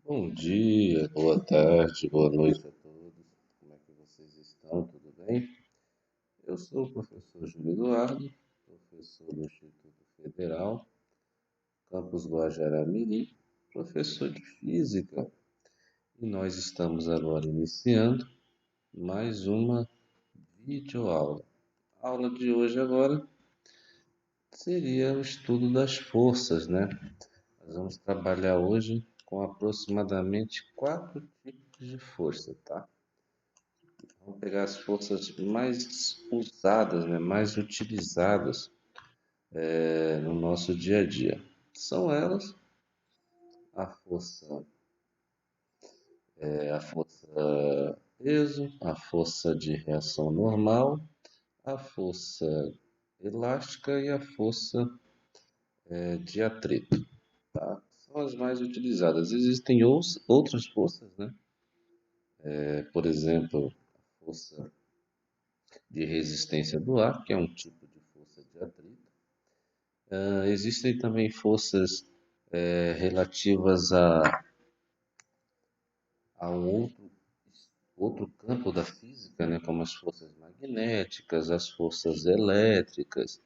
Bom dia, boa tarde, boa noite a todos. Como é que vocês estão? Tudo bem? Eu sou o professor Júlio Eduardo, professor do Instituto Federal, campus Guajará-Mirim, professor de Física. E nós estamos agora iniciando mais uma videoaula. A aula de hoje agora seria o estudo das forças, né? Nós vamos trabalhar hoje com aproximadamente quatro tipos de força, tá? Vamos pegar as forças mais usadas, né, mais utilizadas no nosso dia a dia. São elas a força peso, a força de reação normal, a força elástica e a força de atrito, tá? São as mais utilizadas. Existem outras forças, né? Por exemplo, a força de resistência do ar, que é um tipo de força de atrito. Existem também forças relativas a um outro campo da física, né, como as forças magnéticas, as forças elétricas,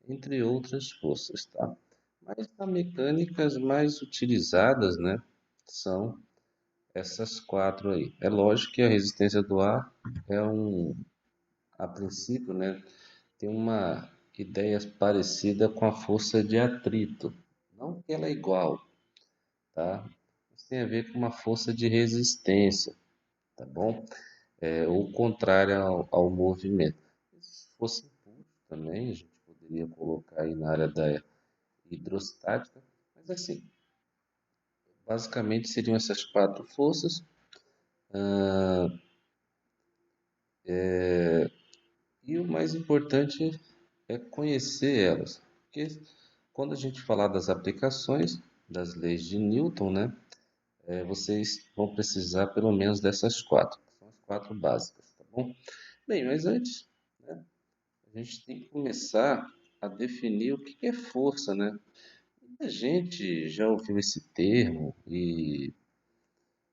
entre outras forças, tá? Mas as mecânicas mais utilizadas, né, são essas quatro aí. É lógico que a resistência do ar é a princípio, né, tem uma ideia parecida com a força de atrito. Não que ela é igual, tá? Isso tem a ver com uma força de resistência, tá bom? Ou contrária ao movimento. Se fosse impulso também, a gente poderia colocar aí na área da hidrostática, mas assim, basicamente seriam essas quatro forças. E o mais importante é conhecer elas, porque quando a gente falar das aplicações das leis de Newton, né, vocês vão precisar pelo menos dessas quatro, que são as quatro básicas, tá bom? Bem, mas antes, né, a gente tem que começar a definir o que é força, né? A gente já ouviu esse termo e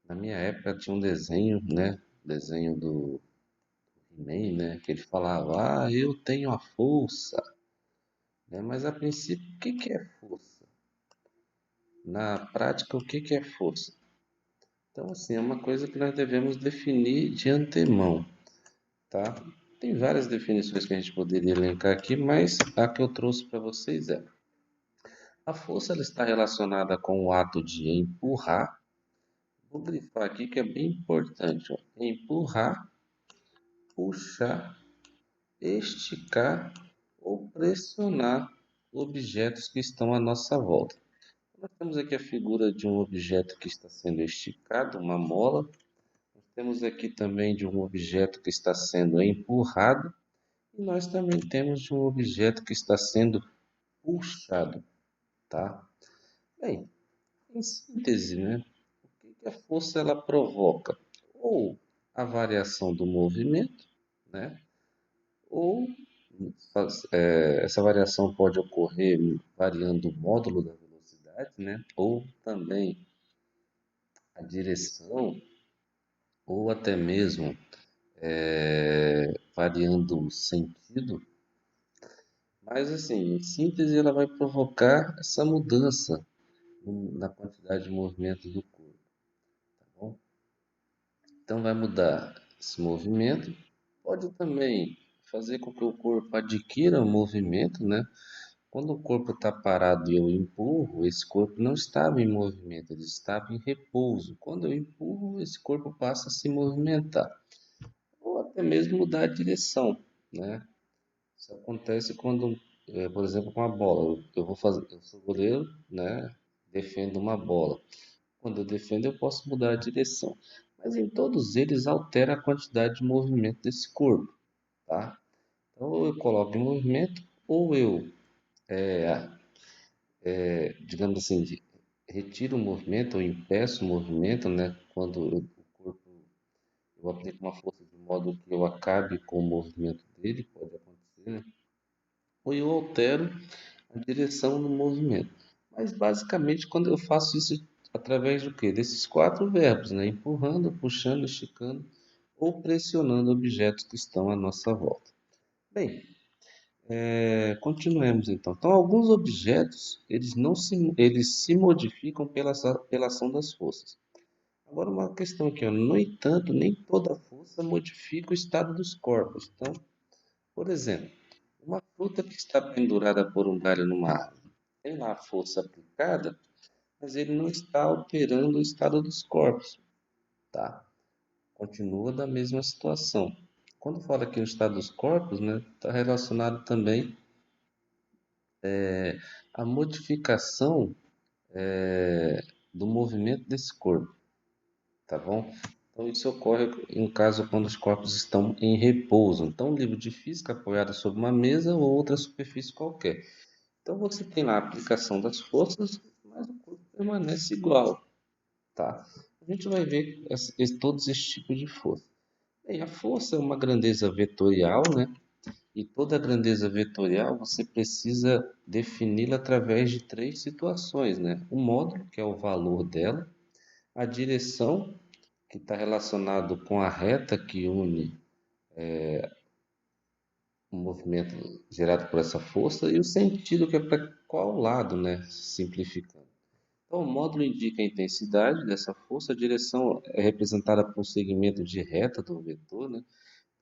na minha época tinha um desenho, né? Desenho do He-Man, né? Que ele falava, eu tenho a força, né? Mas a princípio, o que é força? Na prática, o que é força? Então, assim, é uma coisa que nós devemos definir de antemão, tá? Tem várias definições que a gente poderia elencar aqui, mas a que eu trouxe para vocês é: a força ela está relacionada com o ato de empurrar. Vou grifar aqui que é bem importante, ó. Empurrar, puxar, esticar ou pressionar objetos que estão à nossa volta. Nós temos aqui a figura de um objeto que está sendo esticado, uma mola. Nós temos aqui também de um objeto que está sendo empurrado. E nós também temos de um objeto que está sendo puxado, tá? Bem, em síntese, né? O que a força ela provoca? Ou a variação do movimento, né? Ou essa variação pode ocorrer variando o módulo da velocidade, né? Ou também a direção, ou até mesmo variando o sentido. Mas assim, em síntese, ela vai provocar essa mudança na quantidade de movimento do corpo, tá bom? Então vai mudar esse movimento, pode também fazer com que o corpo adquira um movimento, né? Quando o corpo está parado e eu empurro, esse corpo não estava em movimento, ele estava em repouso. Quando eu empurro, esse corpo passa a se movimentar, ou até mesmo mudar a direção, né? Isso acontece quando, por exemplo, com a bola. Eu vou fazer, eu sou goleiro, né? Defendo uma bola. Quando eu defendo, eu posso mudar a direção. Mas em todos eles altera a quantidade de movimento desse corpo, tá? Então, ou eu coloco em movimento, ou eu, digamos assim, retiro o movimento ou impeço o movimento, né? Quando o corpo, eu aplico uma força de modo que eu acabe com o movimento dele, pode acontecer, né? Ou eu altero a direção do movimento. Mas basicamente, quando eu faço isso, através do quê? Desses quatro verbos, né? Empurrando, puxando, esticando ou pressionando objetos que estão à nossa volta. Bem, continuemos então. Então, alguns objetos, eles se modificam pela ação das forças. Agora, uma questão aqui, ó. No entanto, nem toda força modifica o estado dos corpos. Então, por exemplo, uma fruta que está pendurada por um galho numa árvore, tem lá a força aplicada, mas ele não está alterando o estado dos corpos, tá? Continua da mesma situação. Quando fala aqui o estado dos corpos, né, está relacionado também à modificação do movimento desse corpo, tá bom? Então isso ocorre em caso quando os corpos estão em repouso. Então, um livro de física apoiado sobre uma mesa ou outra superfície qualquer. Então você tem lá a aplicação das forças, mas o corpo permanece igual, tá? A gente vai ver todos esses tipos de força. Bem, a força é uma grandeza vetorial, né? E toda grandeza vetorial você precisa defini-la através de três situações, né? O módulo, que é o valor dela, a direção, que está relacionado com a reta que une o movimento gerado por essa força, e o sentido, que é para qual lado, né? Simplificando. Então, o módulo indica a intensidade dessa força, a direção é representada por um segmento de reta do vetor, né?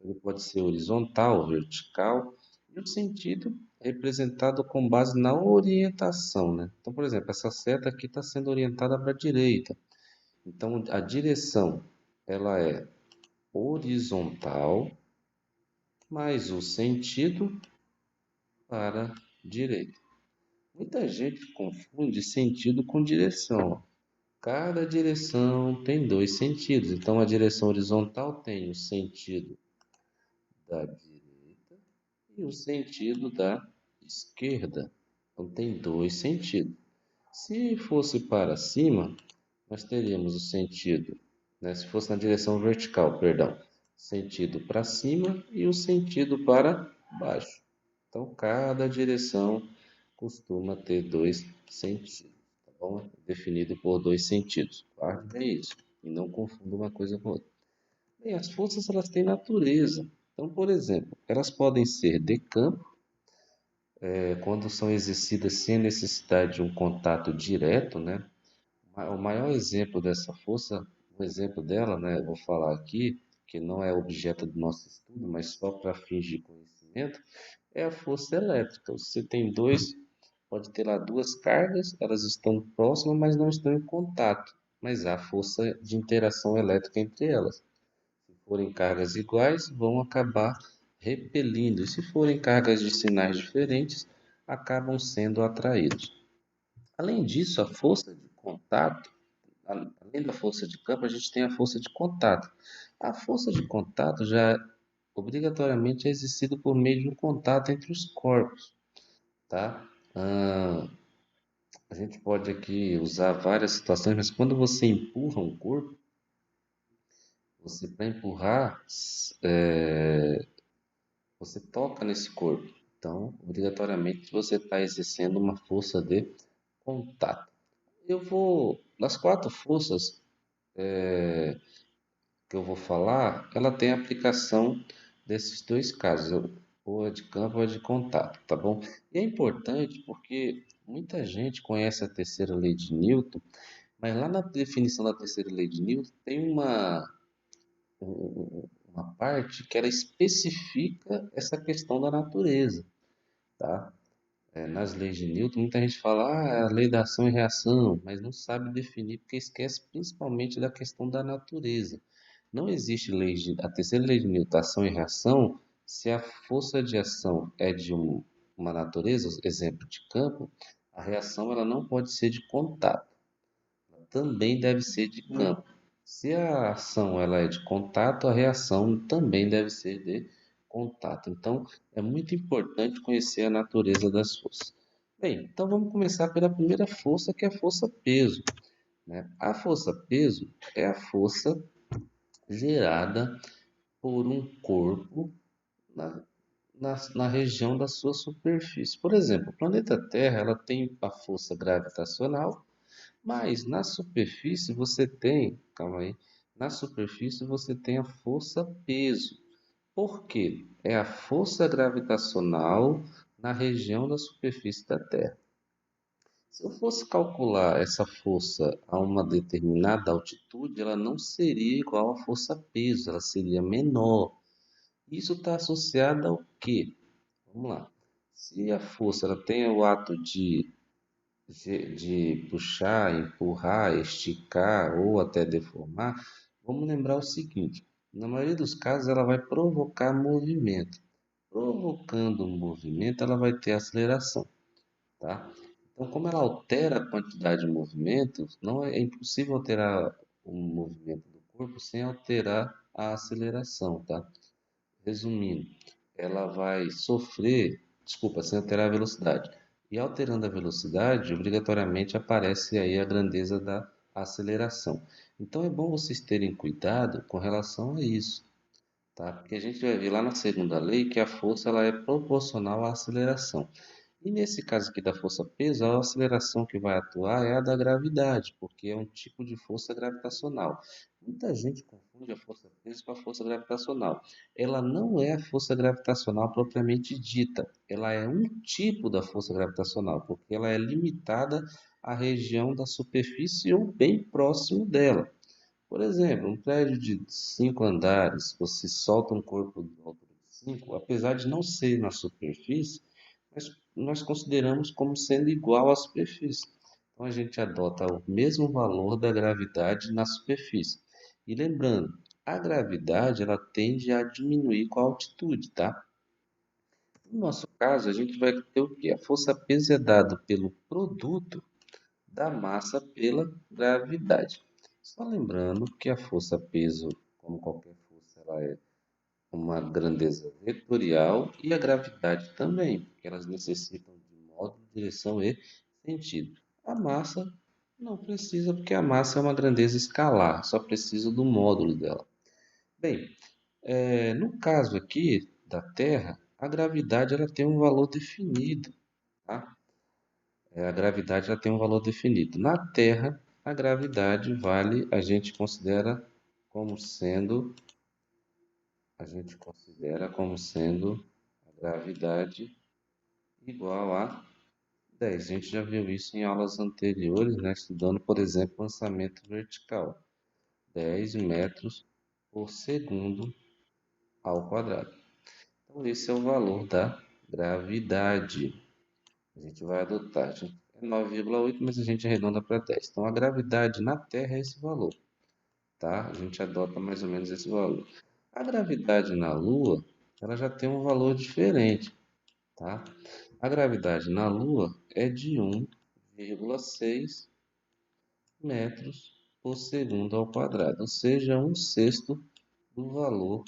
Ele pode ser horizontal, vertical, e o sentido é representado com base na orientação, né? Então, por exemplo, essa seta aqui está sendo orientada para a direita. Então, a direção ela é horizontal, mais o sentido para a direita. Muita gente confunde sentido com direção. Cada direção tem dois sentidos. Então, a direção horizontal tem o sentido da direita e o sentido da esquerda. Então, tem dois sentidos. Se fosse para cima, nós teríamos o sentido, né? Se fosse na direção vertical, perdão, sentido para cima e o sentido para baixo. Então, cada direção costuma ter dois sentidos, tá bom? Definido por dois sentidos. Guarde bem isso e não confunda uma coisa com outra. Bem, as forças elas têm natureza. Então, por exemplo, elas podem ser de campo, quando são exercidas sem necessidade de um contato direto, né? O maior exemplo dessa força, um exemplo dela, né, eu vou falar aqui, que não é objeto do nosso estudo, mas só para fins de conhecimento, é a força elétrica. Você tem pode ter lá duas cargas, elas estão próximas, mas não estão em contato, mas há força de interação elétrica entre elas. Se forem cargas iguais, vão acabar repelindo, e se forem cargas de sinais diferentes, acabam sendo atraídos. Além disso, a força de contato, além da força de campo, a gente tem a força de contato. A força de contato já obrigatoriamente é exercida por meio de um contato entre os corpos, tá? A gente pode aqui usar várias situações, mas quando você empurra um corpo, você para empurrar, você toca nesse corpo. Então, obrigatoriamente você está exercendo uma força de contato. Das quatro forças que eu vou falar, ela tem aplicação desses dois casos, ou a de campo ou a de contato, tá bom? E é importante porque muita gente conhece a terceira lei de Newton, mas lá na definição da terceira lei de Newton tem uma parte que ela especifica essa questão da natureza, tá? Nas leis de Newton, muita gente fala, é a lei da ação e reação, mas não sabe definir porque esquece principalmente da questão da natureza. Não existe a terceira lei de Newton, ação e reação, se a força de ação é de uma natureza, exemplo de campo, a reação ela não pode ser de contato, ela também deve ser de campo. Se a ação ela é de contato, a reação também deve ser de contato. Então, é muito importante conhecer a natureza das forças. Bem, então vamos começar pela primeira força, que é a força peso, né? A força peso é a força gerada por um corpo na, na região da sua superfície. Por exemplo, o planeta Terra ela tem a força gravitacional Mas na superfície você tem, calma aí, na superfície você tem a força-peso. Por quê? É a força gravitacional na região da superfície da Terra. Se eu fosse calcular essa força a uma determinada altitude, ela não seria igual à força-peso, ela seria menor. Isso está associado ao quê? Vamos lá. Se a força ela tem o ato de puxar, empurrar, esticar ou até deformar, vamos lembrar o seguinte: na maioria dos casos, ela vai provocar movimento. Provocando um movimento, ela vai ter aceleração, tá? Então, como ela altera a quantidade de movimento, não é impossível alterar o movimento do corpo sem alterar a aceleração, tá? Resumindo, ela vai sofrer, desculpa, sem alterar a velocidade. E alterando a velocidade, obrigatoriamente aparece aí a grandeza da aceleração. Então é bom vocês terem cuidado com relação a isso, tá? Porque a gente vai ver lá na segunda lei que a força ela é proporcional à aceleração. E nesse caso aqui da força-peso, a aceleração que vai atuar é a da gravidade, porque é um tipo de força gravitacional. Muita gente confunde a força-peso com a força gravitacional. Ela não é a força gravitacional propriamente dita, ela é um tipo da força gravitacional, porque ela é limitada à região da superfície ou bem próximo dela. Por exemplo, um prédio de 5 andares, você solta um corpo de altura de 5, apesar de não ser na superfície, mas nós consideramos como sendo igual à superfície. Então a gente adota o mesmo valor da gravidade na superfície. E lembrando, a gravidade ela tende a diminuir com a altitude, tá? No nosso caso, a gente vai ter o quê? A força-peso é dado pelo produto da massa pela gravidade. Só lembrando que a força-peso, como qualquer força, ela é uma grandeza vetorial e a gravidade também, porque elas necessitam de módulo, direção e sentido. A massa não precisa, porque a massa é uma grandeza escalar, só precisa do módulo dela. Bem, no caso aqui da Terra, a gravidade ela tem um valor definido, tá? A gravidade ela tem um valor definido. Na Terra, a gravidade vale, como sendo, a gente considera como sendo a gravidade igual a 10. A gente já viu isso em aulas anteriores, né? Estudando, por exemplo, lançamento vertical. 10 metros por segundo ao quadrado. Então, esse é o valor da gravidade. A gente vai adotar. É 9,8, mas a gente arredonda para 10. Então, a gravidade na Terra é esse valor, tá? A gente adota mais ou menos esse valor. A gravidade na Lua, ela já tem um valor diferente, tá? A gravidade na Lua é de 1,6 metros por segundo ao quadrado, ou seja, um sexto do valor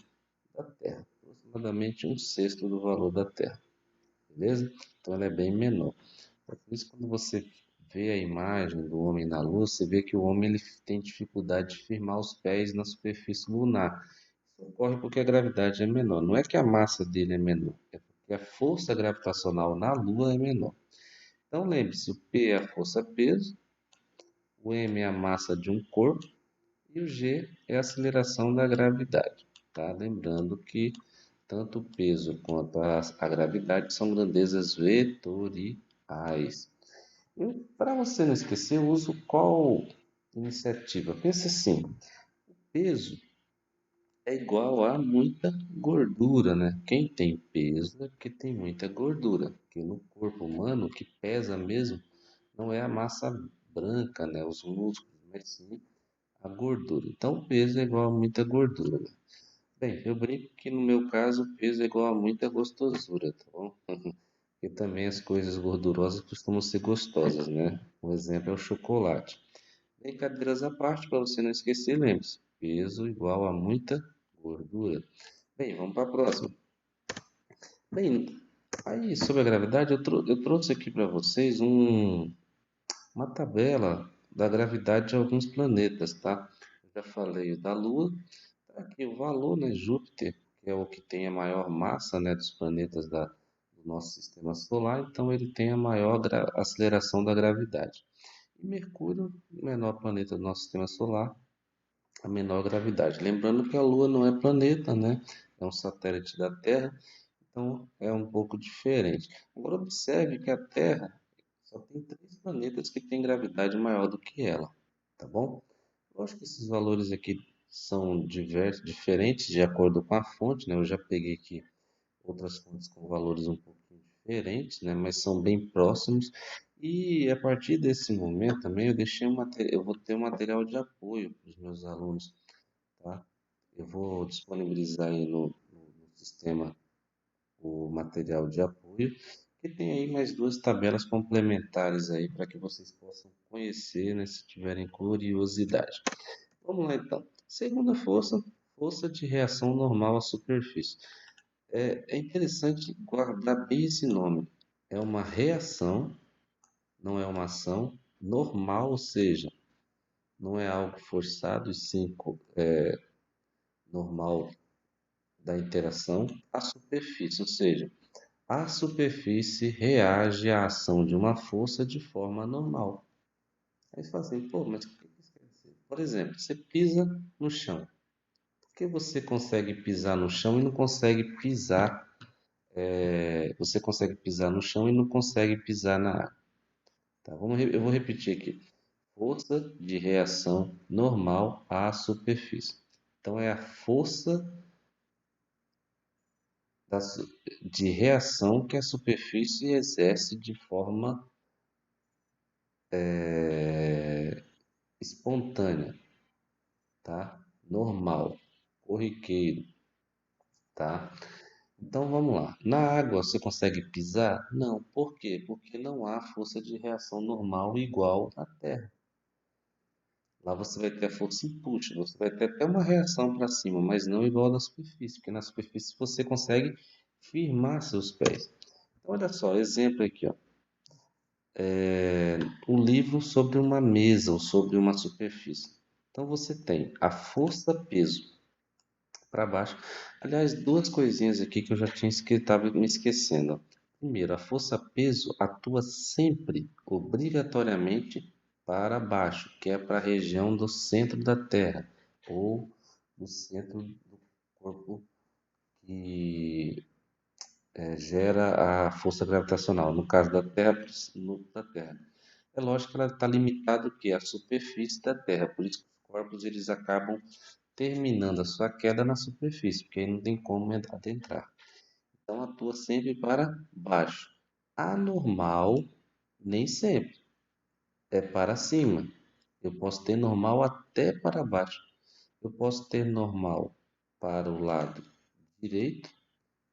da Terra, aproximadamente um sexto do valor da Terra, beleza? Então ela é bem menor. É por isso que quando você vê a imagem do homem na Lua, você vê que o homem ele tem dificuldade de firmar os pés na superfície lunar. Isso ocorre porque a gravidade é menor. Não é que a massa dele é menor, é porque a força gravitacional na Lua é menor. Então lembre-se, o P é a força-peso, o m é a massa de um corpo e o g é a aceleração da gravidade. Tá? Lembrando que tanto o peso quanto a gravidade são grandezas vetoriais. Para você não esquecer, eu uso qual iniciativa? Pensa assim, peso é igual a muita gordura, né? Quem tem peso é porque tem muita gordura. Porque no corpo humano, o que pesa mesmo não é a massa branca, né? Os músculos, mas sim a gordura. Então, o peso é igual a muita gordura, né? Bem, eu brinco que no meu caso, o peso é igual a muita gostosura, tá bom? E também as coisas gordurosas costumam ser gostosas, né? Um exemplo é o chocolate. Brincadeiras à parte, para você não esquecer, lembre-se: peso igual a muita gordura. Bem, vamos para a próxima. Bem, aí sobre a gravidade, eu trouxe aqui para vocês uma tabela da gravidade de alguns planetas, tá? Eu já falei da Lua, tá aqui o valor, né? Júpiter, que é o que tem a maior massa, né, dos planetas do nosso sistema solar, então ele tem a maior aceleração da gravidade. E Mercúrio, o menor planeta do nosso sistema solar, a menor gravidade. Lembrando que a Lua não é planeta, né? É um satélite da Terra, então é um pouco diferente. Agora observe que a Terra só tem 3 planetas que têm gravidade maior do que ela, tá bom? Eu acho que esses valores aqui são diferentes de acordo com a fonte, né? Eu já peguei aqui outras fontes com valores um pouquinho diferentes, né? Mas são bem próximos. E a partir desse momento também eu vou ter um material de apoio para os meus alunos, tá? Eu vou disponibilizar aí no sistema o material de apoio, que tem aí mais 2 tabelas complementares aí para que vocês possam conhecer, né, se tiverem curiosidade. Vamos lá então. Segunda força, força de reação normal à superfície. É interessante guardar bem esse nome. É uma reação, não é uma ação normal, ou seja, não é algo forçado e sim normal da interação à superfície, ou seja, a superfície reage à ação de uma força de forma normal. Aí você fala assim, pô, mas o que isso quer dizer? Por exemplo, você pisa no chão. Por que você consegue pisar no chão e não consegue pisar? Você consegue pisar no chão e não consegue pisar na água. Tá? Eu vou repetir aqui. Força de reação normal à superfície. Então, é a força da de reação que a superfície exerce de forma espontânea, tá? Normal, corriqueiro, tá? Então vamos lá. Na água você consegue pisar? Não. Por quê? Porque não há força de reação normal igual na Terra. Lá você vai ter a força input, você vai ter até uma reação para cima, mas não igual na superfície, porque na superfície você consegue firmar seus pés. Então, olha só, exemplo aqui, ó. Um livro sobre uma mesa ou sobre uma superfície. Então você tem a força-peso para baixo. Aliás, 2 coisinhas aqui que eu já tinha estava me esquecendo. Primeiro, a força-peso atua sempre, obrigatoriamente, para baixo, que é para a região do centro da Terra, ou do centro do corpo que gera a força gravitacional. No caso da Terra, no da Terra. É lógico que ela está limitada o quê? À superfície da Terra, por isso que os corpos eles acabam terminando a sua queda na superfície, porque aí não tem como adentrar. Então atua sempre para baixo. Anormal, nem sempre, é para cima. Eu posso ter normal até para baixo. Eu posso ter normal para o lado direito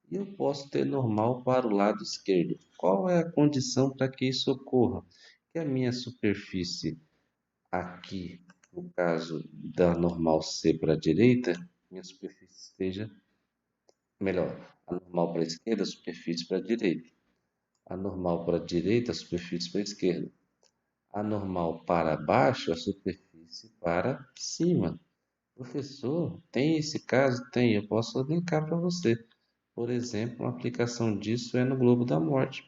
e eu posso ter normal para o lado esquerdo. Qual é a condição para que isso ocorra? Que a minha superfície aqui, no caso da normal ser para a direita, minha superfície esteja melhor, a normal para a esquerda, a superfície para a direita. A normal para a direita, a superfície para a esquerda. A normal para baixo, a superfície para cima. Professor, tem esse caso? Tem, eu posso linkar para você. Por exemplo, uma aplicação disso é no Globo da Morte,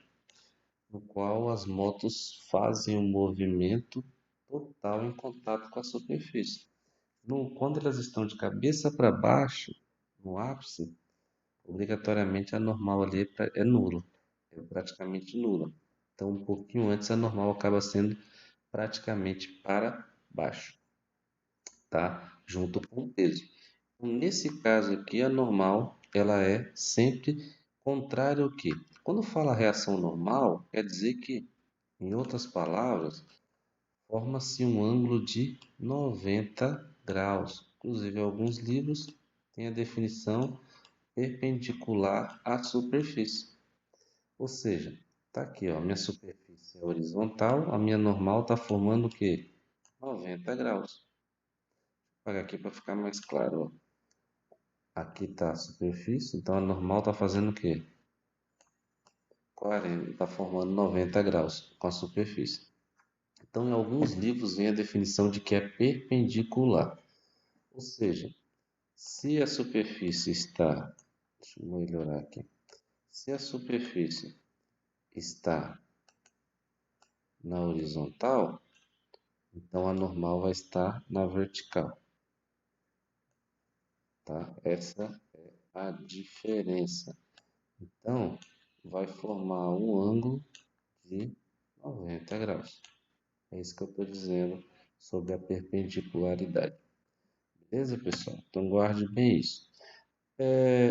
no qual as motos fazem um movimento total em contato com a superfície. Quando elas estão de cabeça para baixo, no ápice, obrigatoriamente a normal ali é nula, é praticamente nula. Então, um pouquinho antes, a normal acaba sendo praticamente para baixo, tá? Junto com o peso. Então, nesse caso aqui, a normal ela é sempre contrária ao quê? Quando fala reação normal, quer dizer que, em outras palavras, forma-se um ângulo de 90 graus. Inclusive, alguns livros têm a definição perpendicular à superfície. Ou seja, tá aqui, ó, minha superfície é horizontal, a minha normal está formando o quê? 90 graus. Vou apagar aqui para ficar mais claro, ó. Aqui está a superfície, então a normal está fazendo o quê? 40, está formando 90 graus com a superfície. Então, em alguns livros vem a definição de que é perpendicular. Ou seja, se a superfície está, deixa eu melhorar aqui. Se a superfície está na horizontal, Então a normal vai estar na vertical, tá? Essa é a diferença. Então vai formar um ângulo de 90 graus. É isso que eu estou dizendo sobre a perpendicularidade. Beleza, pessoal? Então guarde bem isso.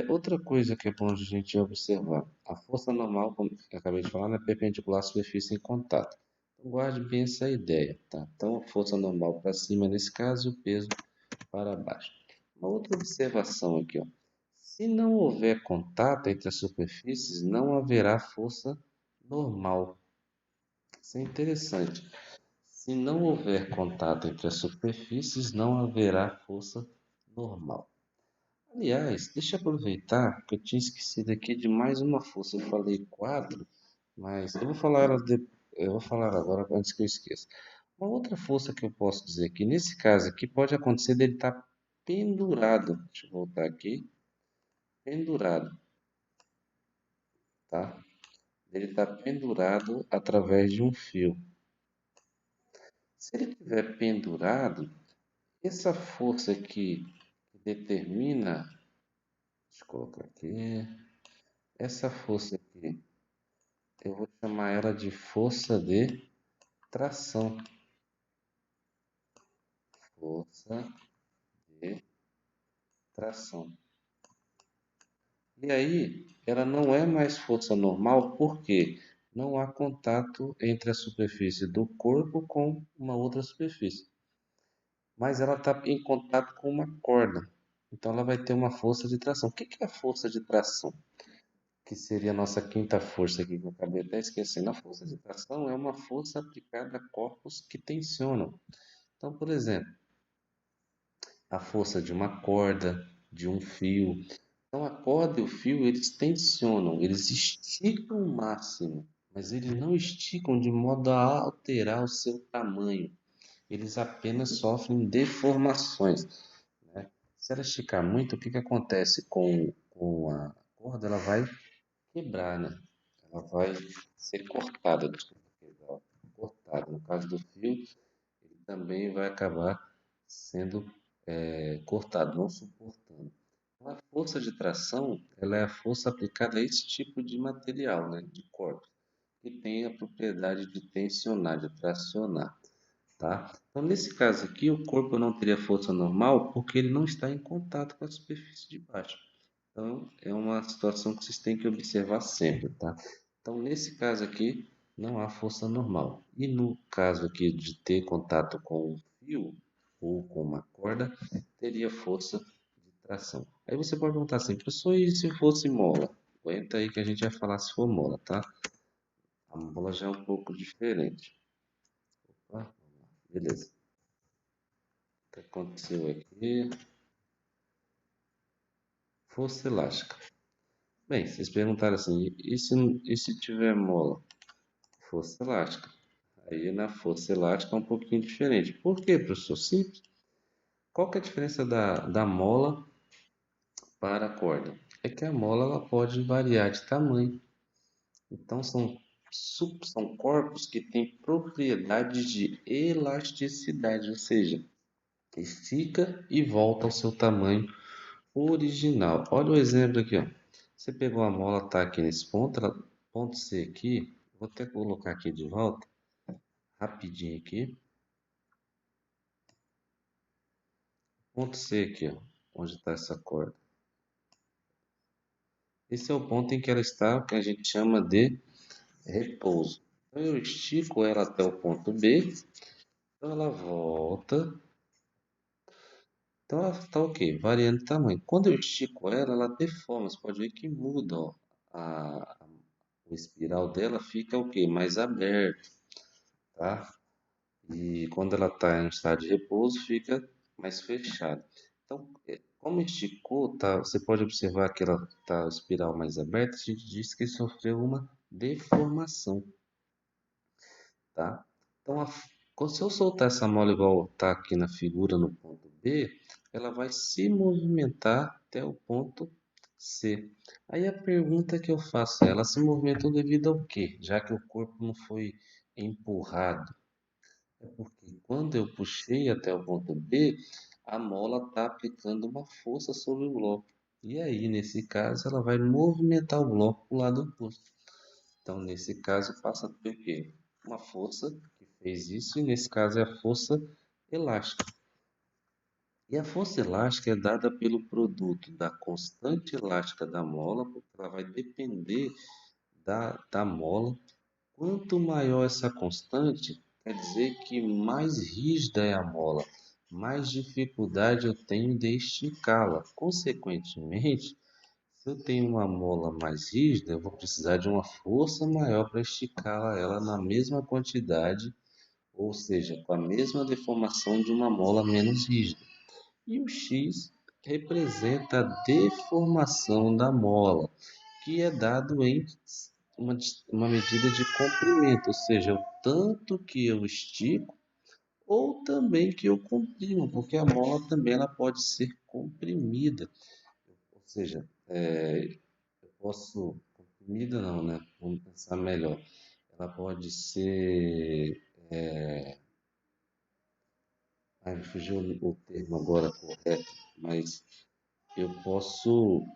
Outra coisa que é bom a gente observar, a força normal, como eu acabei de falar, é perpendicular à superfície em contato. Então, guarde bem essa ideia, tá? Então, a força normal para cima, nesse caso, e o peso para baixo. Uma outra observação aqui, ó. Se não houver contato entre as superfícies, não haverá força normal. Isso é interessante. Se não houver contato entre as superfícies, não haverá força normal. Aliás, deixa eu aproveitar que eu tinha esquecido aqui de mais uma força. Eu falei quatro, mas eu vou falar agora antes que eu esqueça. Uma outra força que eu posso dizer aqui, nesse caso aqui, pode acontecer dele estar pendurado. Deixa eu voltar aqui. Pendurado, tá? Ele está pendurado através de um fio. Se ele estiver pendurado, essa força aqui que determina, deixa eu colocar aqui, essa força aqui, eu vou chamar ela de força de tração. Força de tração. E aí, ela não é mais força normal porque não há contato entre a superfície do corpo com uma outra superfície. Mas ela está em contato com uma corda. Então ela vai ter uma força de tração. O que é a força de tração? Que seria a nossa quinta força aqui, que eu acabei até esquecendo. A força de tração é uma força aplicada a corpos que tensionam. Então, por exemplo, a força de uma corda, de um fio. Então, a corda e o fio, eles tensionam, eles esticam o máximo, mas eles não esticam de modo a alterar o seu tamanho. Eles apenas sofrem deformações, né? Se ela esticar muito, o que que acontece com a corda? Ela vai quebrar, né? Ela vai ser cortada, desculpa, quebrar, cortada. No caso do fio, ele também vai acabar sendo cortado, não suportando. Então, a força de tração, ela é a força aplicada a esse tipo de material, né, de corpo, que tem a propriedade de tensionar, de tracionar, tá? Então, nesse caso aqui, o corpo não teria força normal porque ele não está em contato com a superfície de baixo. Então, é uma situação que vocês têm que observar sempre, tá? Então, nesse caso aqui, não há força normal. E no caso aqui de ter contato com um fio ou com uma corda, teria força de tração. Aí você pode perguntar assim, professor, e se fosse mola? Aguenta aí que a gente vai falar se for mola, tá? A mola já é um pouco diferente. Opa, beleza. O que aconteceu aqui? Força elástica. Bem, vocês perguntaram assim, e se tiver mola? Força elástica. Aí na força elástica é um pouquinho diferente. Por quê, professor? Simples. Qual que é a diferença da mola para a corda? É que a mola ela pode variar de tamanho. Então são corpos que têm propriedades de elasticidade, ou seja, estica e volta ao seu tamanho original. Olha o exemplo aqui, ó. Você pegou a mola, está aqui nesse ponto, ponto C aqui, vou até colocar aqui de volta, rapidinho aqui. Ponto C aqui, ó, onde está essa corda. Esse é o ponto em que ela está, o que a gente chama de repouso. Então eu estico ela até o ponto B, então ela volta. Então ela está ok, variando de tamanho. Quando eu estico ela, ela deforma. Você pode ver que muda, ó. O espiral dela fica o que? Mais aberto, tá? E quando ela está em estado de repouso, fica mais fechado. Então, como esticou, tá, você pode observar que ela está a espiral mais aberta, a gente diz que sofreu uma deformação, tá? Então, se eu soltar essa mola igual está aqui na figura no ponto B, ela vai se movimentar até o ponto C. Aí a pergunta que eu faço é, ela se movimentou devido ao quê? Já que o corpo não foi empurrado. Porque quando eu puxei até o ponto B, a mola está aplicando uma força sobre o bloco. E aí, nesse caso, ela vai movimentar o bloco para o lado oposto. Então, nesse caso, passa a ter o quê? Uma força que fez isso, e nesse caso é a força elástica. E a força elástica é dada pelo produto da constante elástica da mola, porque ela vai depender da mola. Quanto maior essa constante, quer dizer que mais rígida é a mola, mais dificuldade eu tenho de esticá-la. Consequentemente, se eu tenho uma mola mais rígida, eu vou precisar de uma força maior para esticá-la ela na mesma quantidade, ou seja, com a mesma deformação de uma mola menos rígida. E o x representa a deformação da mola, que é dado em uma medida de comprimento, ou seja, o tanto que eu estico ou também que eu comprimo, porque a mola também ela pode ser comprimida, ou seja, eu posso comprimida não, né? Vamos pensar melhor. Ela pode ser, me fugiu o termo agora correto, mas eu posso,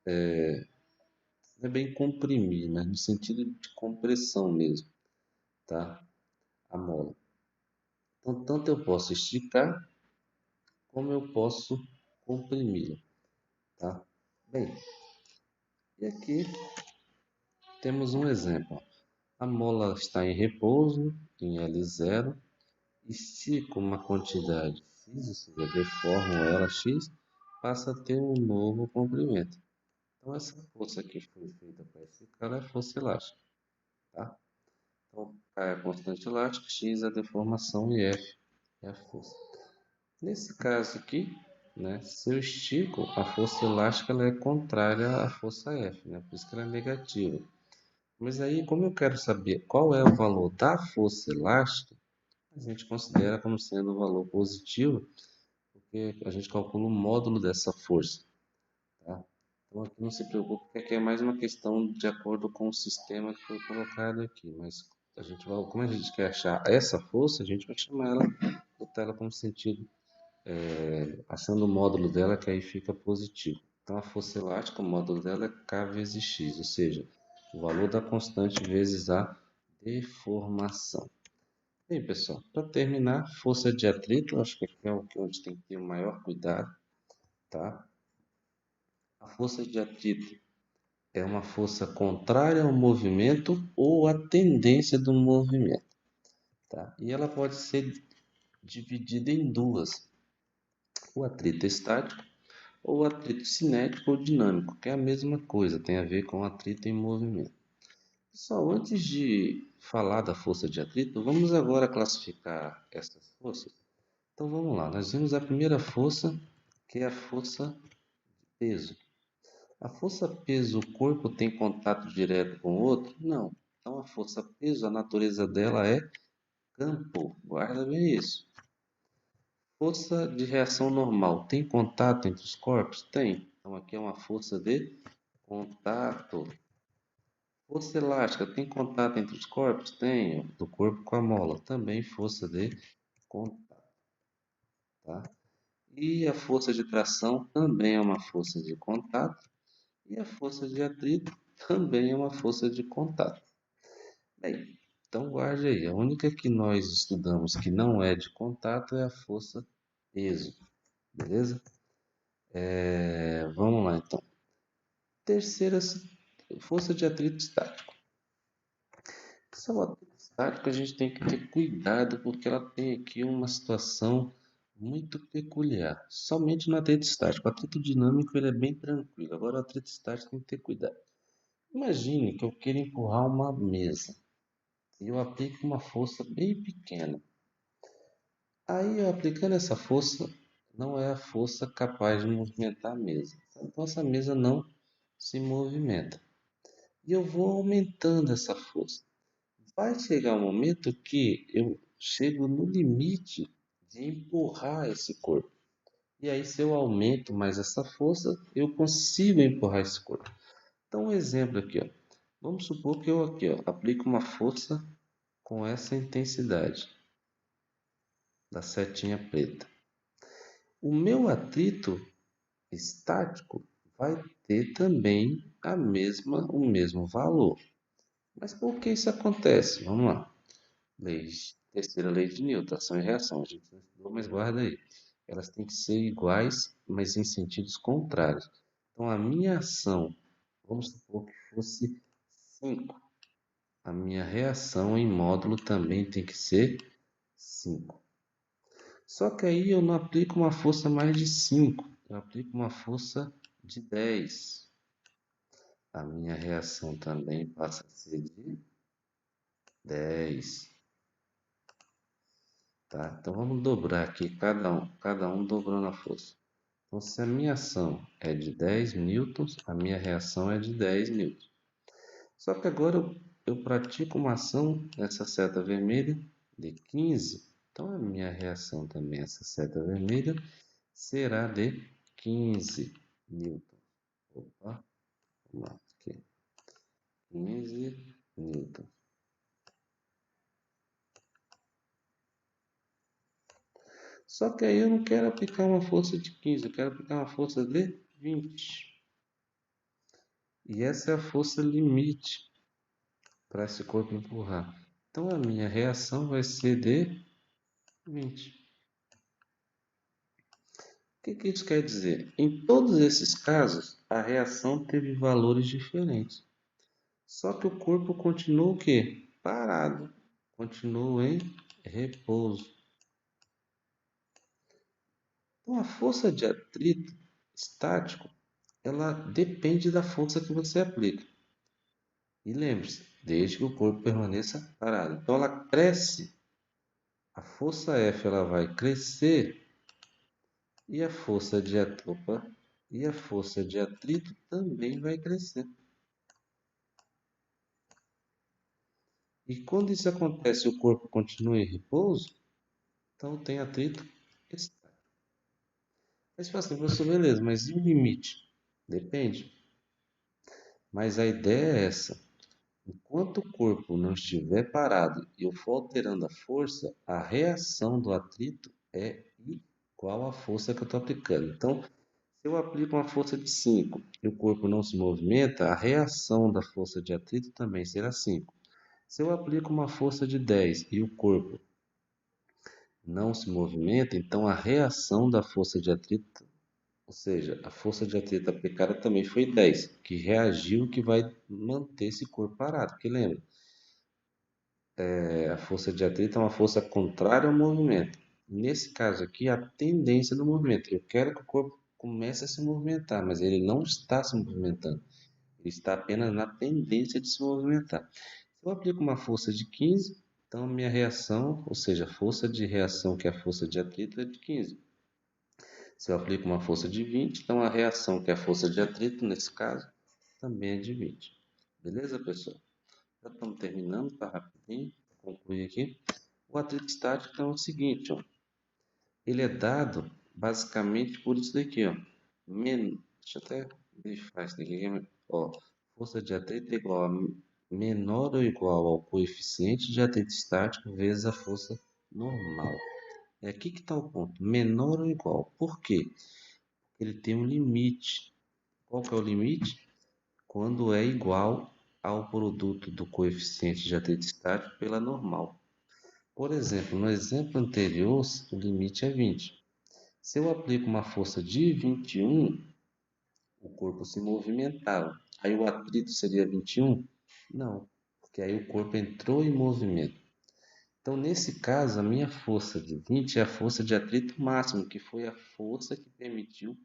não é bem comprimir, mas no sentido de compressão mesmo, tá? A mola. Então, tanto eu posso esticar, como eu posso comprimi-la, tá? Bem, e aqui temos um exemplo. A mola está em repouso, em L0, estico uma quantidade x, ou seja, deformo ela x, passa a ter um novo comprimento. Então, essa força que foi feita para esse cara é força elástica, tá? Então, K é a constante elástica, x é a deformação e F é a força. Nesse caso aqui, né, se eu estico, a força elástica ela é contrária à força F, né, por isso que ela é negativa. Mas aí, como eu quero saber qual é o valor da força elástica, a gente considera como sendo o valor positivo, porque a gente calcula o módulo dessa força, tá? Então aqui não se preocupe, porque aqui é mais uma questão de acordo com o sistema que foi colocado aqui, mas a gente vai, como a gente quer achar essa força, a gente vai chamar ela, botar ela como sentido, achando o módulo dela, que aí fica positivo. Então a força elástica, o módulo dela é K vezes X, ou seja, o valor da constante vezes a deformação. Bem, pessoal, para terminar, força de atrito, acho que aqui é o que onde tem que ter o maior cuidado, tá? A força de atrito é uma força contrária ao movimento ou à tendência do movimento, tá? E ela pode ser dividida em duas: o atrito estático ou o atrito cinético ou dinâmico, que é a mesma coisa, tem a ver com atrito em movimento. Pessoal, antes de falar da força de atrito, vamos agora classificar essas forças. Então vamos lá, nós vimos a primeira força, que é a força peso. A força peso, o corpo tem contato direto com o outro? Não. Então a força peso, a natureza dela é campo. Guarda bem isso. Força de reação normal, tem contato entre os corpos? Tem. Então aqui é uma força de contato. Força elástica, tem contato entre os corpos? Tem. Do corpo com a mola, também força de contato, tá? E a força de tração também é uma força de contato. E a força de atrito também é uma força de contato. Bem, então guarde aí. A única que nós estudamos que não é de contato é a força peso. Beleza? Vamos lá então. Terceira, força de atrito estático. Só o atrito estático a gente tem que ter cuidado porque ela tem aqui uma situação muito peculiar. Somente no atrito estático. O atrito dinâmico ele é bem tranquilo. Agora o atrito estático tem que ter cuidado. Imagine que eu queira empurrar uma mesa e eu aplico uma força bem pequena. Aí, eu aplicando essa força, não é a força capaz de movimentar a mesa. Então, essa mesa não se movimenta. E eu vou aumentando essa força. Vai chegar um momento que eu chego no limite de empurrar esse corpo. E aí, se eu aumento mais essa força, eu consigo empurrar esse corpo. Então, um exemplo aqui, ó. Vamos supor que eu aqui, ó, aplico uma força com essa intensidade. da setinha preta. O meu atrito estático vai ter também o mesmo valor. Mas por que isso acontece? Vamos lá. Terceira lei de Newton, ação e reação. A gente não estudou, mas guarda aí. Elas têm que ser iguais, mas em sentidos contrários. Então, a minha ação, vamos supor que fosse 5. A minha reação em módulo também tem que ser 5. Só que aí eu não aplico uma força mais de 5. Eu aplico uma força de 10. A minha reação também passa a ser de 10. Tá? Então vamos dobrar aqui cada um dobrando a força. Então se a minha ação é de 10 newtons, a minha reação é de 10 newtons. Só que agora eu pratico uma ação nessa seta vermelha de 15. Então a minha reação também, essa seta vermelha, será de 15 newtons. Opa, vamos lá, aqui. 15 newtons. Só que aí eu não quero aplicar uma força de 15, eu quero aplicar uma força de 20. E essa é a força limite para esse corpo empurrar. Então a minha reação vai ser de 20. O que isso quer dizer? Em todos esses casos, a reação teve valores diferentes. Só que o corpo continua o quê? Parado. Continua em repouso. Então a força de atrito estático, ela depende da força que você aplica. E lembre-se, desde que o corpo permaneça parado. Então ela cresce, a força F ela vai crescer e a força de atrito também vai crescer. E quando isso acontece e o corpo continua em repouso, então tem atrito estático. Aí você fala assim, professor, beleza, mas e o limite? Depende. Mas a ideia é essa. Enquanto o corpo não estiver parado e eu for alterando a força, a reação do atrito é igual à força que eu estou aplicando. Então, se eu aplico uma força de 5 e o corpo não se movimenta, a reação da força de atrito também será 5. Se eu aplico uma força de 10 e o corpo não se movimenta, então a reação da força de atrito, ou seja, a força de atrito aplicada também foi 10, que reagiu, que vai manter esse corpo parado. Porque lembra, a força de atrito é uma força contrária ao movimento. Nesse caso aqui, a tendência do movimento. Eu quero que o corpo comece a se movimentar, mas ele não está se movimentando. Ele está apenas na tendência de se movimentar. Se eu aplico uma força de 15, então minha reação, ou seja, a força de reação, que é a força de atrito, é de 15. Se eu aplico uma força de 20, então a reação, que é a força de atrito, nesse caso, também é de 20. Beleza, pessoal? Já estamos terminando, tá rapidinho. Vou concluir aqui. O atrito estático então, é o seguinte, ó. Ele é dado basicamente por isso daqui, ó. Deixa eu até verificar isso daqui. Ó, força de atrito é igual a menor ou igual ao coeficiente de atrito estático vezes a força normal. É aqui que está o ponto. Menor ou igual. Por quê? Ele tem um limite. Qual que é o limite? Quando é igual ao produto do coeficiente de atrito estático pela normal. Por exemplo, no exemplo anterior, o limite é 20. Se eu aplico uma força de 21, o corpo se movimentava. Aí o atrito seria 21? Não, porque aí o corpo entrou em movimento. Então, nesse caso, a minha força de 20 é a força de atrito máximo, que foi a força que permitiu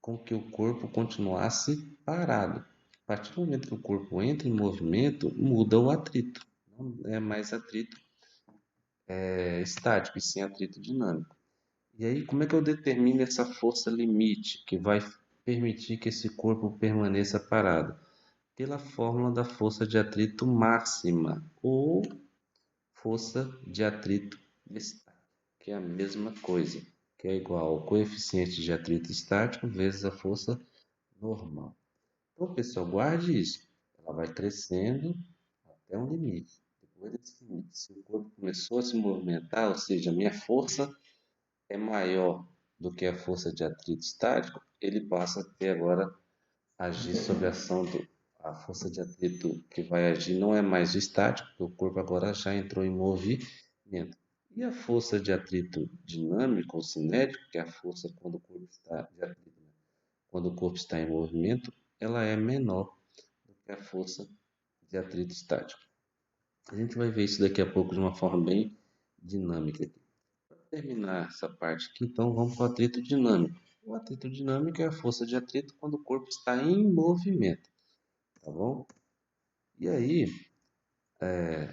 com que o corpo continuasse parado. A partir do momento que o corpo entra em movimento, muda o atrito. Não é mais atrito estático, e sim atrito dinâmico. E aí, como é que eu determino essa força limite que vai permitir que esse corpo permaneça parado? Pela fórmula da força de atrito máxima ou força de atrito estático, que é a mesma coisa, que é igual ao coeficiente de atrito estático vezes a força normal. Então, pessoal, guarde isso. Ela vai crescendo até um limite. Agora é o seguinte, se o corpo começou a se movimentar, ou seja, a minha força é maior do que a força de atrito estático, ele passa a ter agora agir sob a ação do a força de atrito que vai agir não é mais o estático, porque o corpo agora já entrou em movimento. E a força de atrito dinâmico ou cinético, que é a força quando o corpo está de atrito, né? Quando o corpo está em movimento, ela é menor do que a força de atrito estático. A gente vai ver isso daqui a pouco de uma forma bem dinâmica. Para terminar essa parte aqui, então vamos para o atrito dinâmico. O atrito dinâmico é a força de atrito quando o corpo está em movimento, tá bom? E aí,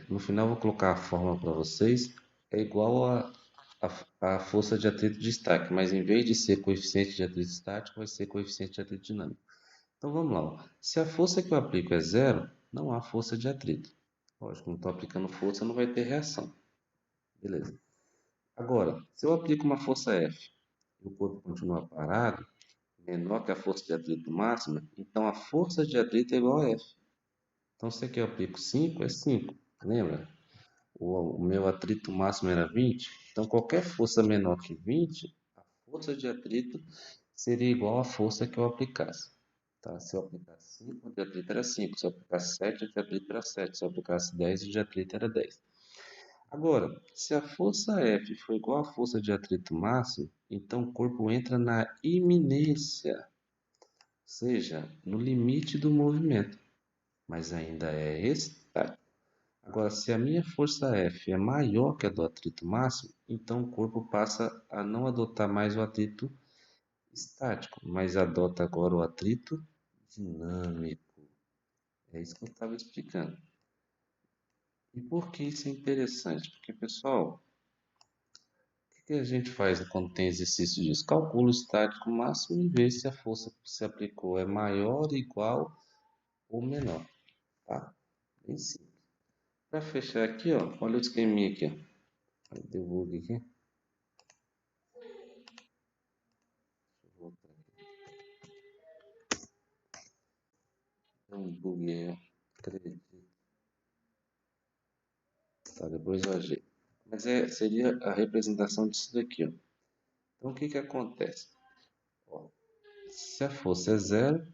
no final eu vou colocar a fórmula para vocês. É igual a força de atrito de destaque, mas em vez de ser coeficiente de atrito estático, vai ser coeficiente de atrito dinâmico. Então vamos lá. Ó. Se a força que eu aplico é zero, não há força de atrito. Lógico, não estou aplicando força, não vai ter reação. Beleza. Agora, se eu aplico uma força F e o corpo continua parado, menor que a força de atrito máxima, então a força de atrito é igual a F. Então, se aqui eu aplico 5, é 5. Lembra? O meu atrito máximo era 20. Então, qualquer força menor que 20, a força de atrito seria igual à força que eu aplicasse. Tá? Se eu aplicasse 5, o de atrito era 5. Se eu aplicasse 7, o de atrito era 7. Se eu aplicasse 10, o de atrito era 10. Agora, se a força F for igual à força de atrito máximo, então o corpo entra na iminência, ou seja, no limite do movimento, mas ainda é estático. Agora, se a minha força F é maior que a do atrito máximo, então o corpo passa a não adotar mais o atrito estático, mas adota agora o atrito dinâmico. É isso que eu estava explicando. E por que isso é interessante? Porque, pessoal, o que a gente faz quando tem exercício disso? Calcula o estático máximo e vê se a força que você aplicou é maior, igual ou menor. Tá? Bem simples. Para fechar aqui, ó, olha o esqueminha aqui. Ó. Debug aqui. Deixa eu voltar aqui. Deu um bug aí, ó. Acredito. Tá, depois eu ajeito. Mas seria a representação disso daqui, ó. Então o que que acontece? Ó, se a força é zero,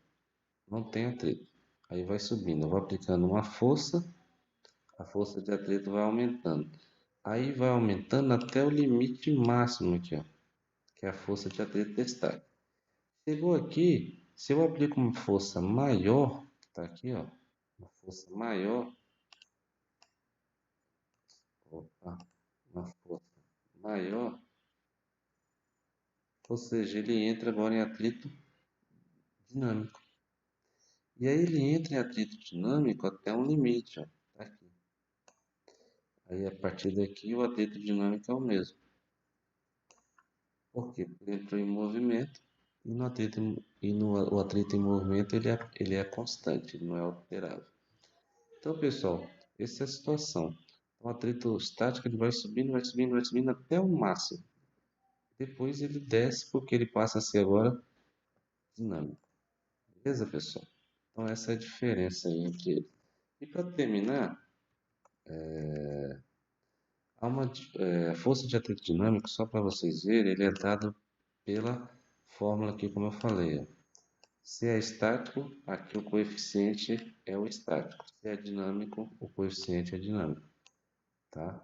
não tem atrito. Aí vai subindo. Eu vou aplicando uma força, a força de atrito vai aumentando. Aí vai aumentando até o limite máximo aqui, ó, que é a força de atrito testada. Chegou aqui, se eu aplico uma força maior, tá aqui, ó, uma força maior, opa, uma força maior, ou seja, ele entra agora em atrito dinâmico. E aí ele entra em atrito dinâmico até um limite, ó, tá aqui. Aí a partir daqui o atrito dinâmico é o mesmo. Por quê? Porque ele entrou em movimento e o atrito em movimento ele é constante, ele não é alterável. Então, pessoal, essa é a situação. O atrito estático ele vai subindo, vai subindo, vai subindo até o máximo. Depois ele desce porque ele passa a ser agora dinâmico. Beleza, pessoal? Então essa é a diferença aí entre eles. E para terminar, há uma força de atrito dinâmico, só para vocês verem, ele é dado pela fórmula aqui, como eu falei. Ó. Se é estático, aqui o coeficiente é o estático. Se é dinâmico, o coeficiente é dinâmico. Tá?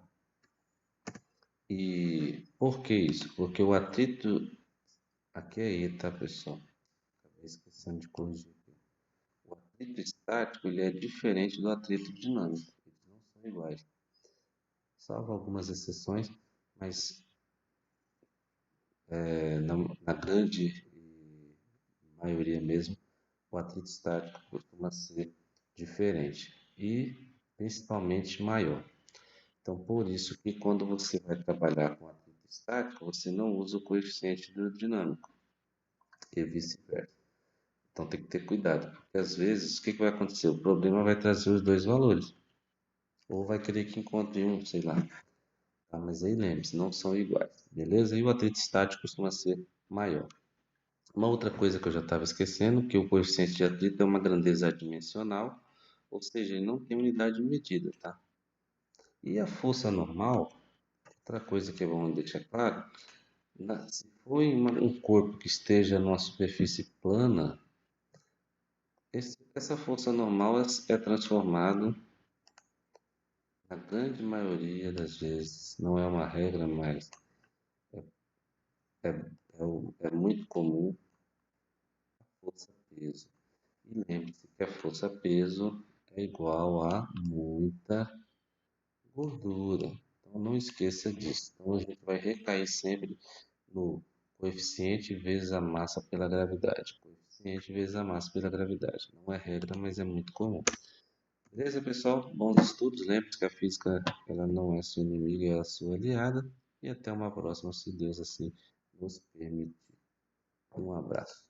E por que isso? Porque o atrito. Aqui é E, tá, pessoal? Acabei esquecendo de corrigir aqui. O atrito estático ele é diferente do atrito dinâmico. Eles não são iguais. Salvo algumas exceções, mas na grande maioria mesmo, o atrito estático costuma ser diferente e principalmente maior. Então, por isso que quando você vai trabalhar com atrito estático, você não usa o coeficiente do dinâmico e vice-versa. Então, tem que ter cuidado, porque às vezes o que vai acontecer? O problema vai trazer os dois valores, ou vai querer que encontre um, sei lá. Tá? Mas aí lembre-se, não são iguais, beleza? E o atrito estático costuma ser maior. Uma outra coisa que eu já estava esquecendo, que o coeficiente de atrito é uma grandeza adimensional, ou seja, ele não tem unidade de medida, tá? E a força normal, outra coisa que é bom deixar claro, se for em um corpo que esteja numa superfície plana, essa força normal é transformada, na grande maioria das vezes, não é uma regra, mas é muito comum, força-peso. E lembre-se que a força-peso é igual a muita gordura. Então não esqueça disso. Então a gente vai recair sempre no coeficiente vezes a massa pela gravidade. Coeficiente vezes a massa pela gravidade. Não é regra, mas é muito comum. Beleza, pessoal? Bons estudos. Lembre-se que a física ela não é sua inimiga, é a sua aliada. E até uma próxima, se Deus assim nos permitir. Um abraço.